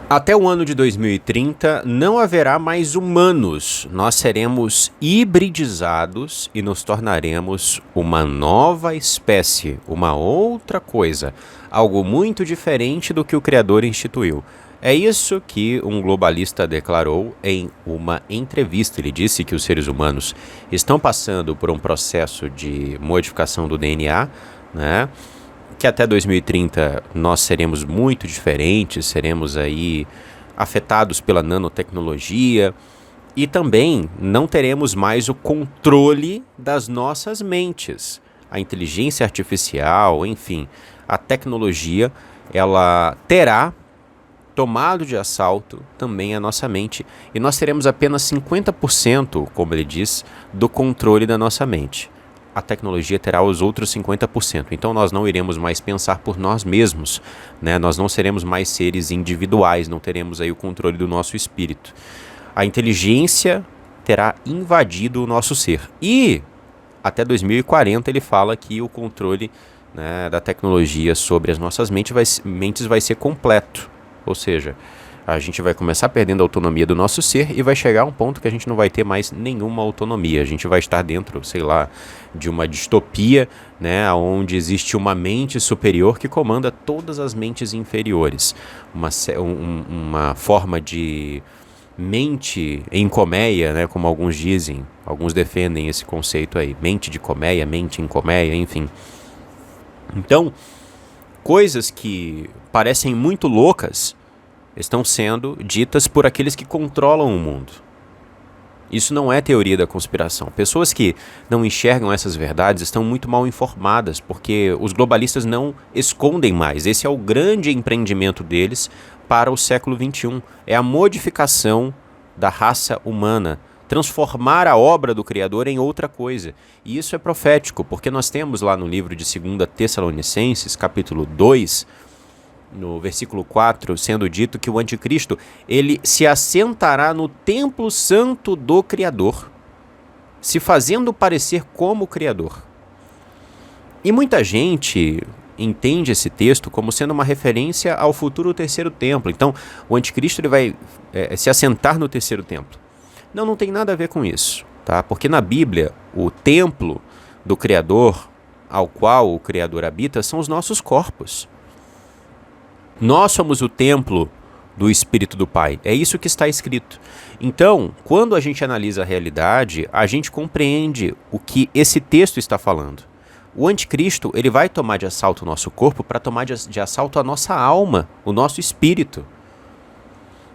Até o ano de 2030 não haverá mais humanos, nós seremos hibridizados e nos tornaremos uma nova espécie, uma outra coisa, algo muito diferente do que o Criador instituiu. É isso que um globalista declarou em uma entrevista. Ele disse que os seres humanos estão passando por um processo de modificação do DNA, né? Que até 2030 nós seremos muito diferentes, seremos aí afetados pela nanotecnologia e também não teremos mais o controle das nossas mentes. A inteligência artificial, enfim, a tecnologia, ela terá tomado de assalto também a nossa mente e nós teremos apenas 50%, como ele diz, do controle da nossa mente. A tecnologia terá os outros 50%. Então nós não iremos mais pensar por nós mesmos, né? Nós não seremos mais seres individuais, não teremos aí o controle do nosso espírito. A inteligência terá invadido o nosso ser. E até 2040 ele fala que o controle, né, da tecnologia sobre as nossas mentes vai ser completo. Ou seja, a gente vai começar perdendo a autonomia do nosso ser e vai chegar a um ponto que a gente não vai ter mais nenhuma autonomia. A gente vai estar dentro, sei lá, de uma distopia, né, onde existe uma mente superior que comanda todas as mentes inferiores. Uma forma de mente em colmeia, né, como alguns dizem, alguns defendem esse conceito aí, mente de colmeia, mente em colmeia, enfim. Então, coisas que parecem muito loucas estão sendo ditas por aqueles que controlam o mundo. Isso não é teoria da conspiração. Pessoas que não enxergam essas verdades estão muito mal informadas, porque os globalistas não escondem mais. Esse é o grande empreendimento deles para o século XXI. É a modificação da raça humana, transformar a obra do Criador em outra coisa. E isso é profético, porque nós temos lá no livro de 2 Tessalonicenses, capítulo 2, no versículo 4, sendo dito que o anticristo, ele se assentará no templo santo do Criador, se fazendo parecer como o Criador. E muita gente entende esse texto como sendo uma referência ao futuro terceiro templo. Então, o anticristo ele vai se assentar no terceiro templo. Não tem nada a ver com isso, tá? Porque na Bíblia, o templo do Criador, ao qual o Criador habita, são os nossos corpos. Nós somos o templo do Espírito do Pai. É isso que está escrito. Então, quando a gente analisa a realidade, a gente compreende o que esse texto está falando. O anticristo, ele vai tomar de assalto o nosso corpo para tomar de assalto a nossa alma, o nosso espírito.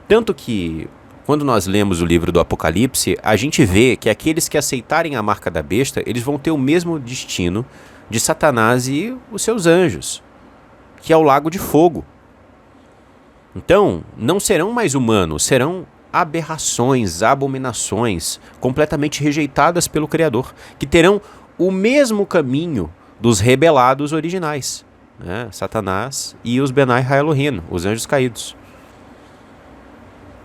Tanto que, quando nós lemos o livro do Apocalipse, a gente vê que aqueles que aceitarem a marca da besta, eles vão ter o mesmo destino de Satanás e os seus anjos, que é o lago de fogo. Então, não serão mais humanos, serão aberrações, abominações, completamente rejeitadas pelo Criador, que terão o mesmo caminho dos rebelados originais, né? Satanás e os Benai Ha-Elohim, os anjos caídos.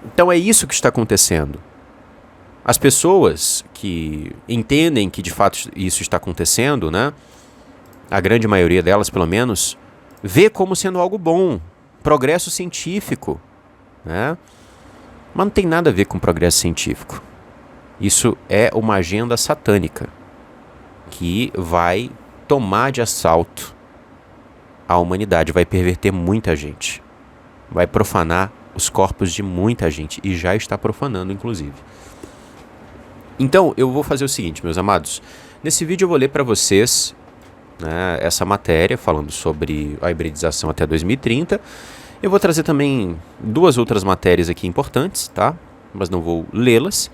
Então é isso que está acontecendo. As pessoas que entendem que de fato isso está acontecendo, né? A grande maioria delas, pelo menos, vê como sendo algo bom. Progresso científico, né? Mas não tem nada a ver com progresso científico. Isso é uma agenda satânica que vai tomar de assalto a humanidade, vai perverter muita gente, vai profanar os corpos de muita gente e já está profanando, inclusive. Então, eu vou fazer o seguinte, meus amados. Nesse vídeo eu vou ler para vocês, né, essa matéria falando sobre a hibridização até 2030. Eu vou trazer também 2 outras matérias aqui importantes, tá? Mas não vou lê-las,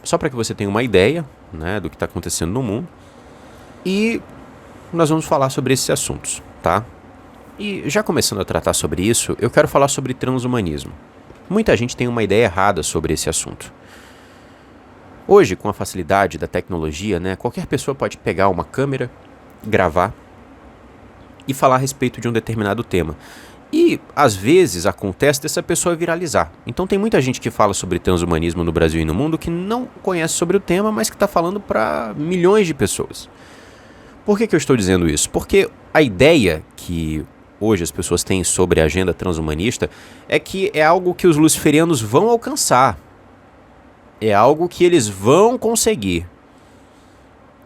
só para que você tenha uma ideia, né, do que está acontecendo no mundo. E nós vamos falar sobre esses assuntos, tá? E já começando a tratar sobre isso, eu quero falar sobre transhumanismo. Muita gente tem uma ideia errada sobre esse assunto. Hoje, com a facilidade da tecnologia, né, qualquer pessoa pode pegar uma câmera, gravar e falar a respeito de um determinado tema. E, às vezes, acontece dessa pessoa viralizar. Então tem muita gente que fala sobre transhumanismo no Brasil e no mundo que não conhece sobre o tema, mas que está falando para milhões de pessoas. Por que eu estou dizendo isso? Porque a ideia que hoje as pessoas têm sobre a agenda transhumanista é que é algo que os luciferianos vão alcançar. É algo que eles vão conseguir.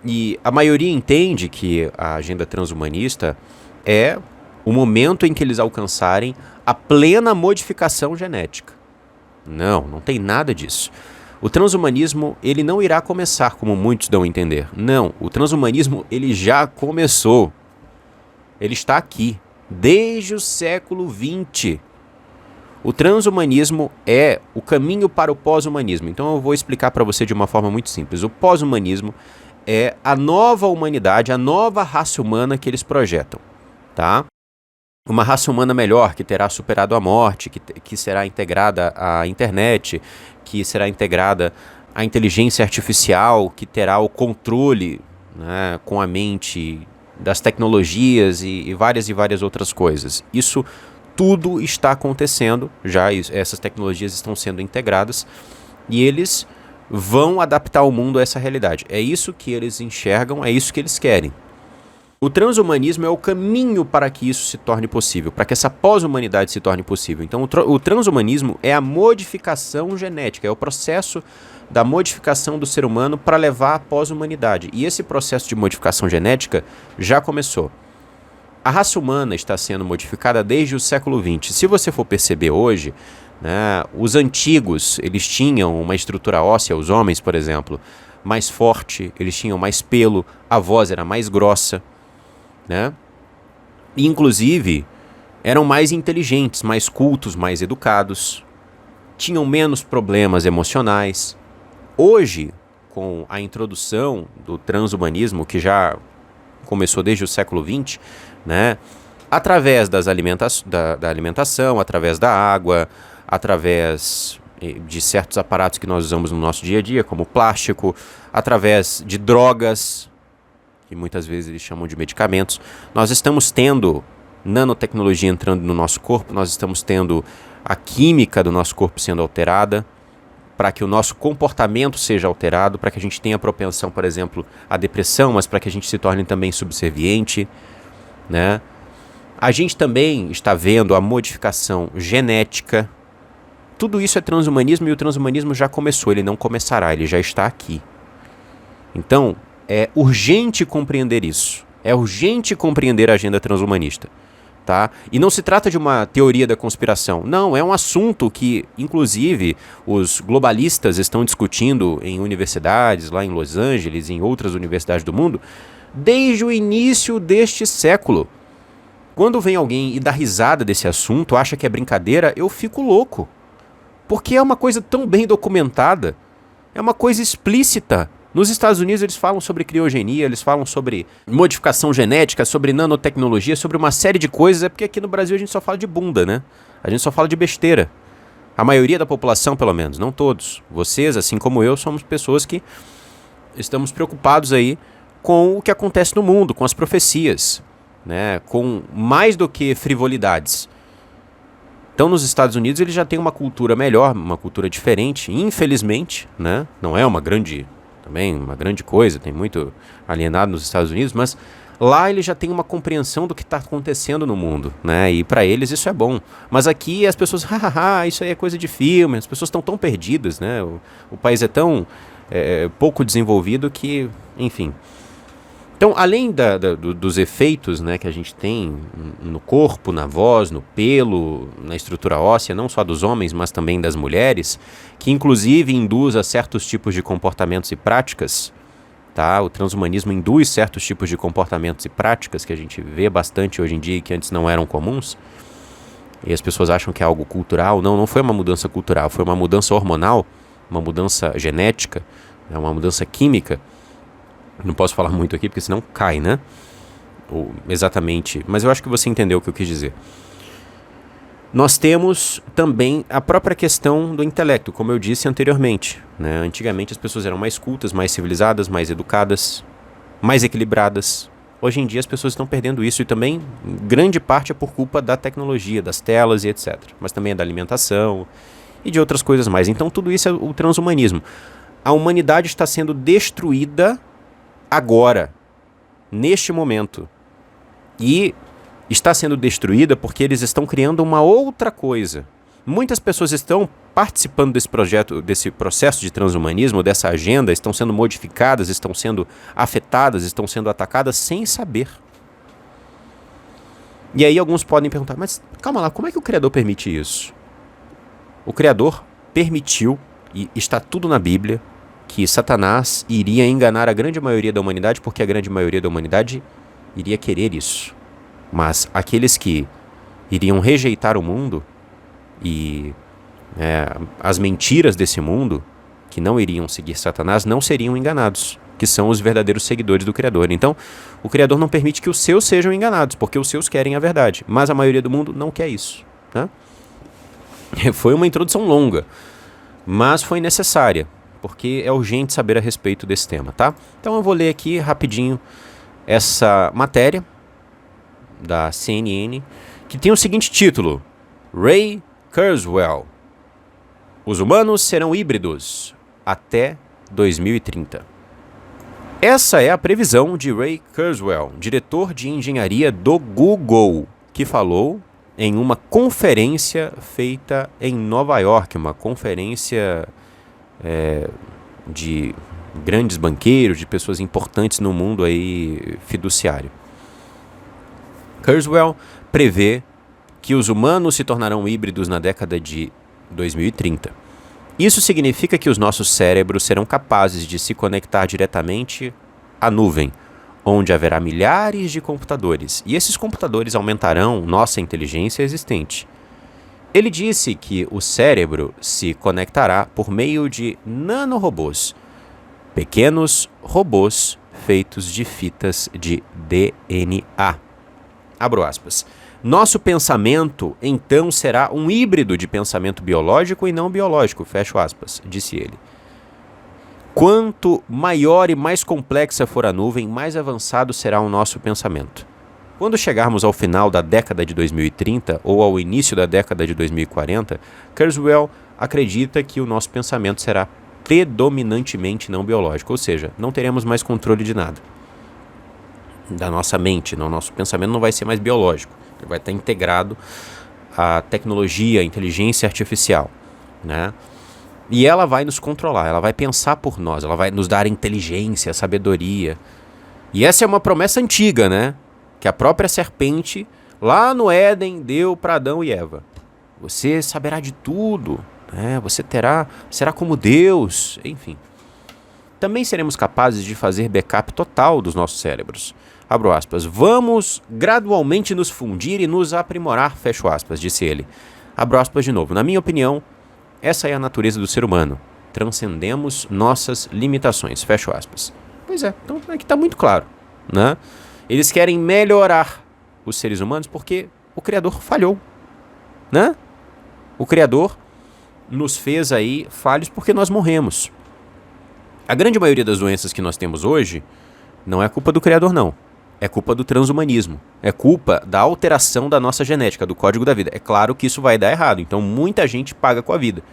E a maioria entende que a agenda transhumanista é o momento em que eles alcançarem a plena modificação genética. Não tem nada disso. O transhumanismo, ele não irá começar como muitos dão a entender. Não, o transhumanismo, ele já começou. Ele está aqui, desde o século XX. O transhumanismo é o caminho para o pós-humanismo. Então eu vou explicar para você de uma forma muito simples. O pós-humanismo é a nova humanidade, a nova raça humana que eles projetam, tá? Uma raça humana melhor, que terá superado a morte, que será integrada à internet, que será integrada à inteligência artificial, que terá o controle, né, com a mente das tecnologias e várias outras coisas. Isso tudo está acontecendo, já essas tecnologias estão sendo integradas e eles vão adaptar o mundo a essa realidade. É isso que eles enxergam, é isso que eles querem. O transhumanismo é o caminho para que isso se torne possível, para que essa pós-humanidade se torne possível. Então o transhumanismo é a modificação genética, é o processo da modificação do ser humano para levar à pós-humanidade. E esse processo de modificação genética já começou. A raça humana está sendo modificada desde o século XX. Se você for perceber hoje, né, os antigos, eles tinham uma estrutura óssea, os homens, por exemplo, mais forte, eles tinham mais pelo, a voz era mais grossa, né? E, inclusive, eram mais inteligentes, mais cultos, mais educados, tinham menos problemas emocionais. Hoje, com a introdução do transhumanismo, que já começou desde o século XX, né, através da alimentação, através da água, através de certos aparatos que nós usamos no nosso dia a dia, como plástico, através de drogas, que muitas vezes eles chamam de medicamentos, nós estamos tendo nanotecnologia entrando no nosso corpo, nós estamos tendo a química do nosso corpo sendo alterada, para que o nosso comportamento seja alterado, para que a gente tenha propensão, por exemplo, à depressão, mas para que a gente se torne também subserviente, né? A gente também está vendo a modificação genética. Tudo isso é transhumanismo e o transhumanismo já começou, ele não começará, ele já está aqui. Então, é urgente compreender isso. É urgente compreender a agenda transhumanista. Tá? E não se trata de uma teoria da conspiração. Não, é um assunto que, inclusive, os globalistas estão discutindo em universidades, lá em Los Angeles, em outras universidades do mundo, desde o início deste século. Quando vem alguém e dá risada desse assunto, acha que é brincadeira, eu fico louco. Porque é uma coisa tão bem documentada, é uma coisa explícita. Nos Estados Unidos eles falam sobre criogenia, eles falam sobre modificação genética, sobre nanotecnologia, sobre uma série de coisas. É porque aqui no Brasil a gente só fala de bunda, né? A gente só fala de besteira. A maioria da população, pelo menos, não todos. Vocês, assim como eu, somos pessoas que estamos preocupados aí com o que acontece no mundo, com as profecias, né? Com mais do que frivolidades. Então, nos Estados Unidos eles já têm uma cultura melhor, uma cultura diferente, infelizmente, né? Não é uma grande coisa, tem muito alienado nos Estados Unidos, mas lá eles já têm uma compreensão do que está acontecendo no mundo, né? E para eles isso é bom. Mas aqui as pessoas, hahaha, isso aí é coisa de filme, as pessoas estão tão perdidas, né? O país é tão pouco desenvolvido que, enfim. Então, além dos efeitos, né, que a gente tem no corpo, na voz, no pelo, na estrutura óssea, não só dos homens, mas também das mulheres, que inclusive induz a certos tipos de comportamentos e práticas, tá? O transhumanismo induz certos tipos de comportamentos e práticas que a gente vê bastante hoje em dia e que antes não eram comuns. E as pessoas acham que é algo cultural. Não foi uma mudança cultural, foi uma mudança hormonal, uma mudança genética, uma mudança química. Não posso falar muito aqui porque senão cai, né? Exatamente. Mas eu acho que você entendeu o que eu quis dizer. Nós temos também a própria questão do intelecto, como eu disse anteriormente, né? Antigamente as pessoas eram mais cultas, mais civilizadas, mais educadas, mais equilibradas. Hoje em dia as pessoas estão perdendo isso e também grande parte é por culpa da tecnologia, das telas e etc. Mas também é da alimentação e de outras coisas mais. Então tudo isso é o transhumanismo. A humanidade está sendo destruída agora, neste momento. E está sendo destruída porque eles estão criando uma outra coisa. Muitas pessoas estão participando desse projeto, desse processo de transhumanismo, dessa agenda, estão sendo modificadas, estão sendo afetadas, estão sendo atacadas sem saber. E aí alguns podem perguntar, mas calma lá, como é que o Criador permite isso? O Criador permitiu, e está tudo na Bíblia, que Satanás iria enganar a grande maioria da humanidade, porque a grande maioria da humanidade iria querer isso. Mas aqueles que iriam rejeitar o mundo e as mentiras desse mundo, que não iriam seguir Satanás, não seriam enganados, que são os verdadeiros seguidores do Criador. Então, o Criador não permite que os seus sejam enganados, porque os seus querem a verdade, mas a maioria do mundo não quer isso, né? Foi uma introdução longa, mas foi necessária, porque é urgente saber a respeito desse tema, tá? Então eu vou ler aqui rapidinho essa matéria da CNN, que tem o seguinte título: Ray Kurzweil: os humanos serão híbridos até 2030. Essa é a previsão de Ray Kurzweil, diretor de engenharia do Google, que falou em uma conferência feita em Nova York, uma conferência de grandes banqueiros, de pessoas importantes no mundo aí fiduciário. Kurzweil prevê que os humanos se tornarão híbridos na década de 2030. Isso significa que os nossos cérebros serão capazes de se conectar diretamente à nuvem, onde haverá milhares de computadores, e esses computadores aumentarão nossa inteligência existente. Ele disse que o cérebro se conectará por meio de nanorobôs, pequenos robôs feitos de fitas de DNA. Abro aspas. Nosso pensamento, então, será um híbrido de pensamento biológico e não biológico, fecho aspas, disse ele. Quanto maior e mais complexa for a nuvem, mais avançado será o nosso pensamento. Quando chegarmos ao final da década de 2030 ou ao início da década de 2040, Kurzweil acredita que o nosso pensamento será predominantemente não biológico, ou seja, não teremos mais controle de nada. Da nossa mente, o nosso pensamento não vai ser mais biológico, ele vai estar integrado à tecnologia, à inteligência artificial, né? E ela vai nos controlar, ela vai pensar por nós, ela vai nos dar inteligência, sabedoria. E essa é uma promessa antiga, né? Que a própria serpente, lá no Éden, deu para Adão e Eva. Você saberá de tudo, né? Você será como Deus, enfim. Também seremos capazes de fazer backup total dos nossos cérebros. Abro aspas. Vamos gradualmente nos fundir e nos aprimorar, fecho aspas, disse ele. Abro aspas de novo. Na minha opinião, essa é a natureza do ser humano. Transcendemos nossas limitações, fecho aspas. Pois é, então aqui está muito claro, né? Eles querem melhorar os seres humanos porque o Criador falhou, né? O Criador nos fez aí falhos porque nós morremos. A grande maioria das doenças que nós temos hoje não é culpa do Criador, não. É culpa do transhumanismo. É culpa da alteração da nossa genética, do código da vida. É claro que isso vai dar errado, então muita gente paga com a vida.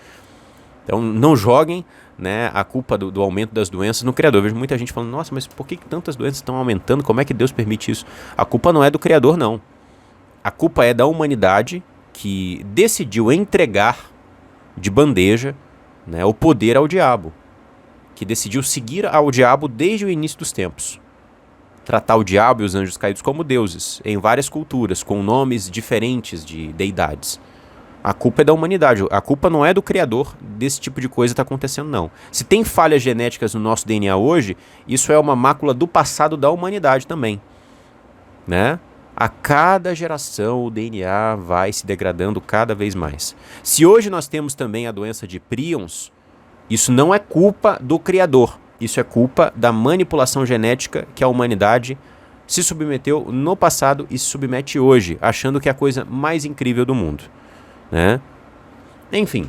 Então não joguem, né, a culpa do aumento das doenças no Criador. Eu vejo muita gente falando, nossa, mas por que tantas doenças estão aumentando? Como é que Deus permite isso? A culpa não é do Criador, não. A culpa é da humanidade que decidiu entregar de bandeja, né, o poder ao diabo. Que decidiu seguir ao diabo desde o início dos tempos. Tratar o diabo e os anjos caídos como deuses, em várias culturas, com nomes diferentes de deidades. A culpa é da humanidade, a culpa não é do Criador desse tipo de coisa estar acontecendo, não. Se tem falhas genéticas no nosso DNA hoje, isso é uma mácula do passado da humanidade também, né? A cada geração o DNA vai se degradando cada vez mais. Se hoje nós temos também a doença de prions, isso não é culpa do Criador, isso é culpa da manipulação genética que a humanidade se submeteu no passado e se submete hoje, achando que é a coisa mais incrível do mundo, né? Enfim,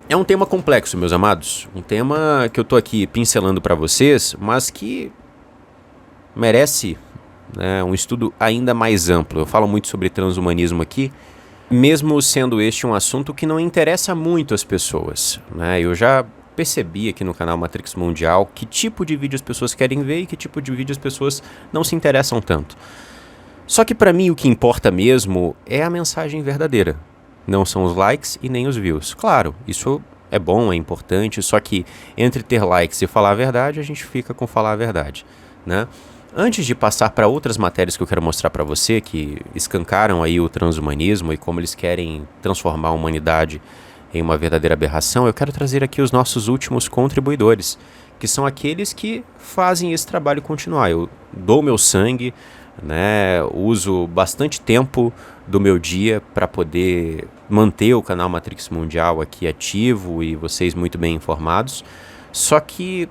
é um tema complexo, meus amados, um tema que eu tô aqui pincelando para vocês, mas que merece, né, um estudo ainda mais amplo. Eu falo muito sobre transhumanismo aqui, mesmo sendo este um assunto que não interessa muito às pessoas, né? Eu já percebi aqui no canal Matrix Mundial que tipo de vídeo as pessoas querem ver e que tipo de vídeo as pessoas não se interessam tanto. Só que para mim o que importa mesmo é a mensagem verdadeira. Não são os likes e nem os views. Claro, isso é bom, é importante, só que entre ter likes e falar a verdade, a gente fica com falar a verdade, né? Antes de passar para outras matérias que eu quero mostrar para você, que escancaram aí o transhumanismo e como eles querem transformar a humanidade em uma verdadeira aberração, eu quero trazer aqui os nossos últimos contribuidores, que são aqueles que fazem esse trabalho continuar. Eu dou meu sangue, né, uso bastante tempo do meu dia para poder manter o canal Matrix Mundial aqui ativo e vocês muito bem informados. Só que,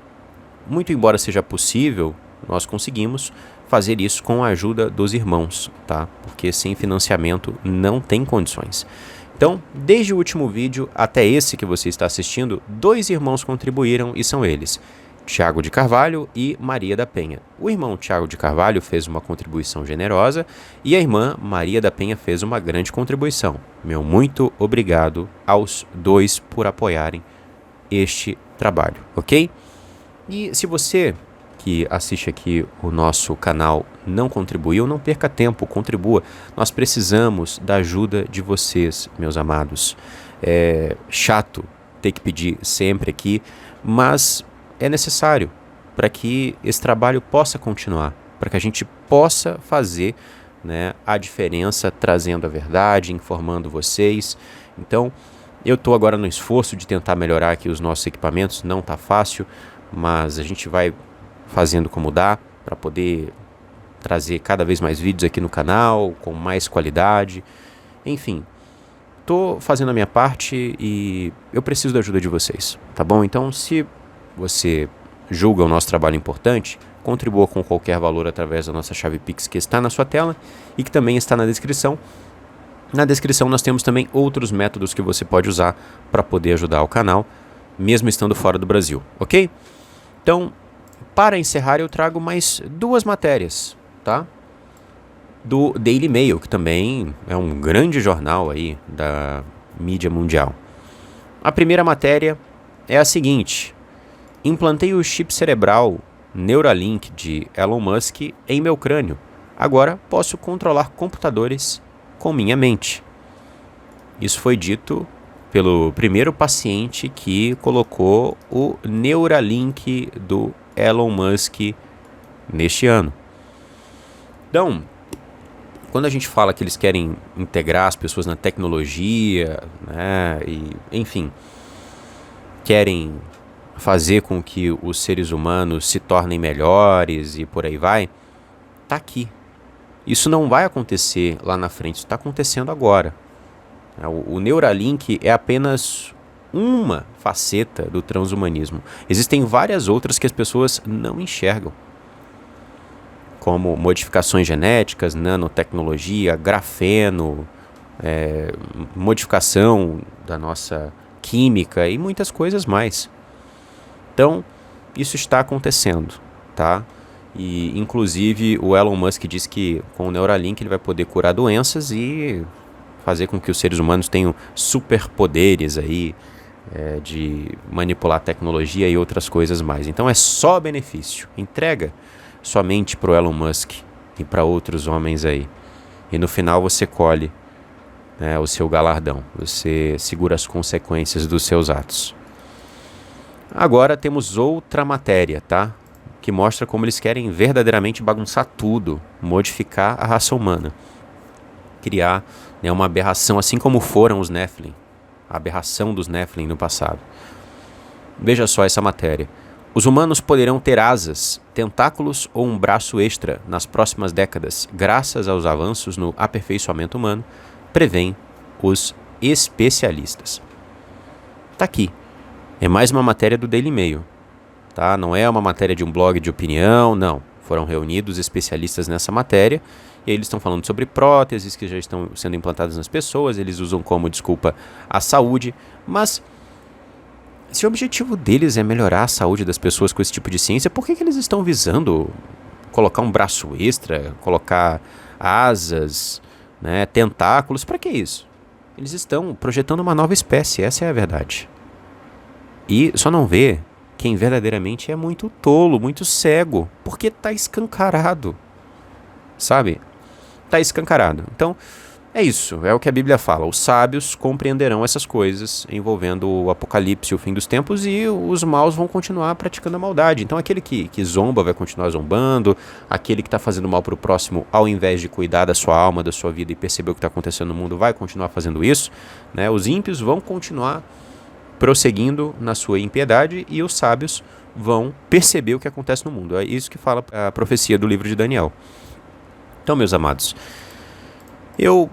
muito embora seja possível, nós conseguimos fazer isso com a ajuda dos irmãos, tá? Porque sem financiamento não tem condições. Então, desde o último vídeo até esse que você está assistindo, 2 irmãos contribuíram e são eles: Tiago de Carvalho e Maria da Penha. O irmão Tiago de Carvalho fez uma contribuição generosa e a irmã Maria da Penha fez uma grande contribuição. Meu muito obrigado aos 2 por apoiarem este trabalho, ok? E se você que assiste aqui o nosso canal não contribuiu, não perca tempo, contribua. Nós precisamos da ajuda de vocês, meus amados. É chato ter que pedir sempre aqui, mas é necessário para que esse trabalho possa continuar, para que a gente possa fazer, né, a diferença, trazendo a verdade, informando vocês. Então, eu estou agora no esforço de tentar melhorar aqui os nossos equipamentos, não está fácil, mas a gente vai fazendo como dá para poder trazer cada vez mais vídeos aqui no canal, com mais qualidade. Enfim, estou fazendo a minha parte e eu preciso da ajuda de vocês, tá bom? Então, se você julga o nosso trabalho importante, contribua com qualquer valor através da nossa chave Pix que está na sua tela e que também está na descrição. Na descrição nós temos também outros métodos que você pode usar para poder ajudar o canal, mesmo estando fora do Brasil, ok? Então, para encerrar, eu trago mais 2 matérias, tá? Do Daily Mail, que também é um grande jornal aí da mídia mundial. A primeira matéria é a seguinte: implantei o chip cerebral Neuralink de Elon Musk em meu crânio. Agora posso controlar computadores com minha mente. Isso foi dito pelo primeiro paciente que colocou o Neuralink do Elon Musk neste ano. Então, quando a gente fala que eles querem integrar as pessoas na tecnologia, né, e, enfim, querem fazer com que os seres humanos se tornem melhores e por aí vai, tá aqui. Isso não vai acontecer lá na frente, isso está acontecendo agora. O Neuralink é apenas uma faceta do transhumanismo. Existem várias outras que as pessoas não enxergam, como modificações genéticas, nanotecnologia, grafeno, modificação da nossa química e muitas coisas mais. Então, isso está acontecendo, tá? E, inclusive, o Elon Musk diz que com o Neuralink ele vai poder curar doenças e fazer com que os seres humanos tenham superpoderes aí, de manipular a tecnologia e outras coisas mais. Então é só benefício. Entrega somente para o Elon Musk e para outros homens aí. E no final você colhe, né, o seu galardão. Você segura as consequências dos seus atos. Agora temos outra matéria, tá? Que mostra como eles querem verdadeiramente bagunçar tudo, modificar a raça humana, criar, né, uma aberração, assim como foram os Nephilim, a aberração dos Nephilim no passado. Veja só essa matéria. Os humanos poderão ter asas, tentáculos ou um braço extra nas próximas décadas, graças aos avanços no aperfeiçoamento humano, prevêem os especialistas. Tá aqui. É mais uma matéria do Daily Mail, tá? Não é uma matéria de um blog de opinião, não. Foram reunidos especialistas nessa matéria e aí eles estão falando sobre próteses que já estão sendo implantadas nas pessoas, eles usam como desculpa a saúde, mas se o objetivo deles é melhorar a saúde das pessoas com esse tipo de ciência, por que eles estão visando colocar um braço extra, colocar asas, né, tentáculos? Para que isso? Eles estão projetando uma nova espécie, essa é a verdade. E só não vê quem verdadeiramente é muito tolo, muito cego, porque está escancarado, sabe? está escancarado. Então, é isso, é o que a Bíblia fala. Os sábios compreenderão essas coisas envolvendo o apocalipse e o fim dos tempos, e os maus vão continuar praticando a maldade. Então aquele que zomba vai continuar zombando, aquele que está fazendo mal para o próximo, ao invés de cuidar da sua alma, da sua vida e perceber o que está acontecendo no mundo, vai continuar fazendo isso, né? Os ímpios vão continuar prosseguindo na sua impiedade, e os sábios vão perceber o que acontece no mundo. É isso que fala a profecia do livro de Daniel. Então, meus amados, eu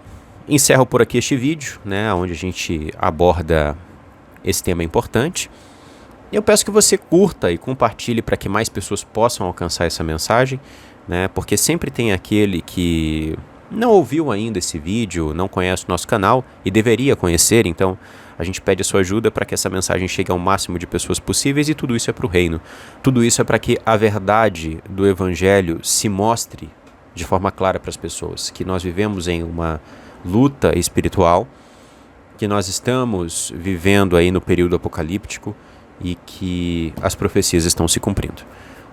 encerro por aqui este vídeo, né, onde a gente aborda esse tema importante. Eu peço que você curta e compartilhe para que mais pessoas possam alcançar essa mensagem, né, porque sempre tem aquele que não ouviu ainda esse vídeo, não conhece o nosso canal e deveria conhecer. Então a gente pede a sua ajuda para que essa mensagem chegue ao máximo de pessoas possíveis, e tudo isso é para o reino. Tudo isso é para que a verdade do Evangelho se mostre de forma clara para as pessoas, que nós vivemos em uma luta espiritual, que nós estamos vivendo aí no período apocalíptico e que as profecias estão se cumprindo.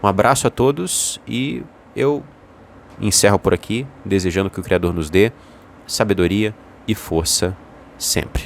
Um abraço a todos, e eu encerro por aqui, desejando que o Criador nos dê sabedoria e força sempre.